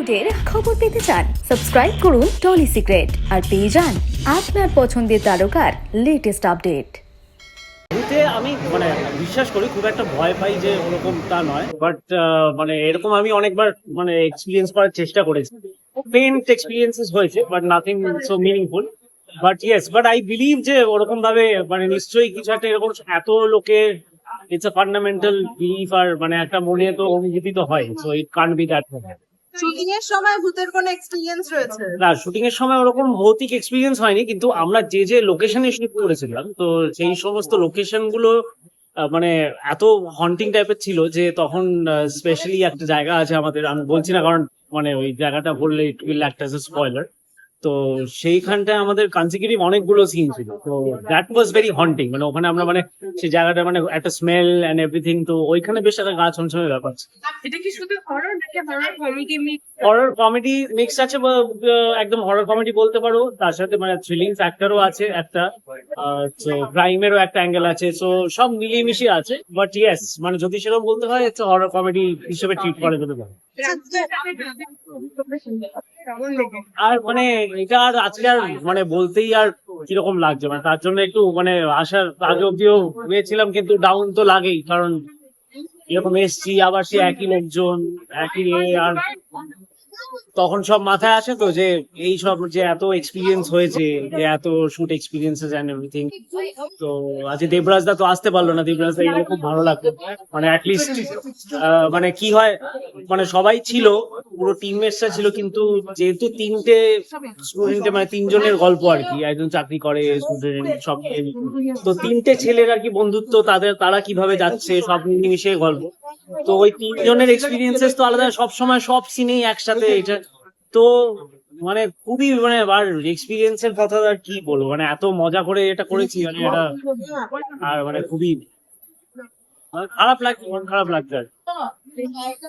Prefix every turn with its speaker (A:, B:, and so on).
A: টলিউডের খবর পেতে চান সাবস্ক্রাইব করুন টলি সিক্রেট আর পেয়ে যান আপনার পছন্দের তারকার লেটেস্ট আপডেট।
B: এতে আমি মানে বিশ্বাস করি, খুব একটা ভয় পাই যে ওরকম তা নয়, বাট মানে এরকম আমি অনেকবার মানে এক্সপিরিয়েন্স করার চেষ্টা করেছি। পেইন্ট এক্সপিরিয়েন্সেস হয়েছে, but nothing so meaningful. But yes, but I believe যে ওরকম ভাবে মানে নিশ্চয়ই কিছু একটা এরকম এত লোকের ইটস আ ফান্ডামেন্টাল বিলিফ, আর মানে একটা মনে তো অনুভূতি তো হয়, so it can't be that.
C: Shooting এর সময় ভূতের কোনো এক্সপেরিয়েন্স রয়েছে?
B: না, শুটিং এর সময় ওরকম ভৌতিক এক্সপিরিয়েন্স হয়নি, কিন্তু আমরা যে যে লোকেশনে শুট করেছিলাম, তো সেই সমস্ত লোকেশন গুলো মানে এত হন্টিং টাইপের ছিল যে তখন স্পেশালি একটা জায়গা আছে আমাদের, আমি বলছি না কারণ মানে ওই জায়গাটা বললে it will act as a spoiler. তো সেইখানটায় আমাদের কনসিকিউটিভ অনেকগুলো সিন ছিল, তো দ্যাট ওয়াজ ভেরি হন্টিং। মানে ওখানে আমরা মানে সেই জায়গাটা মানে একটা স্মেল এন্ড এভরিথিং, তো ওইখানে বেশ একটা গা ছমছমে ব্যাপার ছিল।
C: এটা কি শুধু হরর নাকি horror comedy mix?
B: Horror comedy mix আছে, বা একদম হরর কমেডি বলতে পারো, তার সাথে মানে থ্রিলিং ফ্যাক্টরও আছে একটা, ক্রাইমেরও একটা অ্যাঙ্গেল আছে, সো সব মিলিয়ে মিশিয়ে আছে। বাট ইয়েস, মানে যদি সেরকম বলতে হয় হচ্ছে হরর কমেডি হিসেবে ট্রিট করে যেতে পারে। আর মানে এটা আর আজকে আর মানে বলতেই আর কিরকম লাগছে, মানে তার জন্য একটু মানে আসার আগে অব্দিও হয়েছিলাম, কিন্তু ডাউন তো লাগেই, কারণ এরকম এসছি আবার সে একই লোকজন একই আর তখন সব মাথায় আসে তো যে এই সব যে এত এক্সপিরিয়েন্স হয়েছে, যে এত শুট এক্সপিরিয়েন্সেস এন্ড এভরিথিং। তো আজ দেবরাজ দা তো আসতে পারলো না, দেবরাজ দা এগুলো খুব ভালো লাগতো, মানে অ্যাটলিস্ট মানে কি হয়, মানে সবাই ছিল, পুরো টিমমেটসরা ছিল, কিন্তু যেহেতু তিনটে স্টুডেন্টে মানে তিনজনের গল্প আর কি, একজন চাকরি করে স্টুডেন্ট সব মিলিয়ে। তো তিনটে ছেলের আর কি বন্ধুত্ব, তারা কিভাবে যাচ্ছে সব মিশে গল্প। তো ওই তিনজনের এক্সপিরিয়েন্সেস তো আলাদা, সব সময় সব সিনেই একসাথে এটা। তো মানে খুবই মানে আর এক্সপিরিয়েন্সের কথা আর কি বলবো, মানে এত মজা করে এটা করেছি, মানে এটা আর মানে খুবই খারাপ লাগছে আর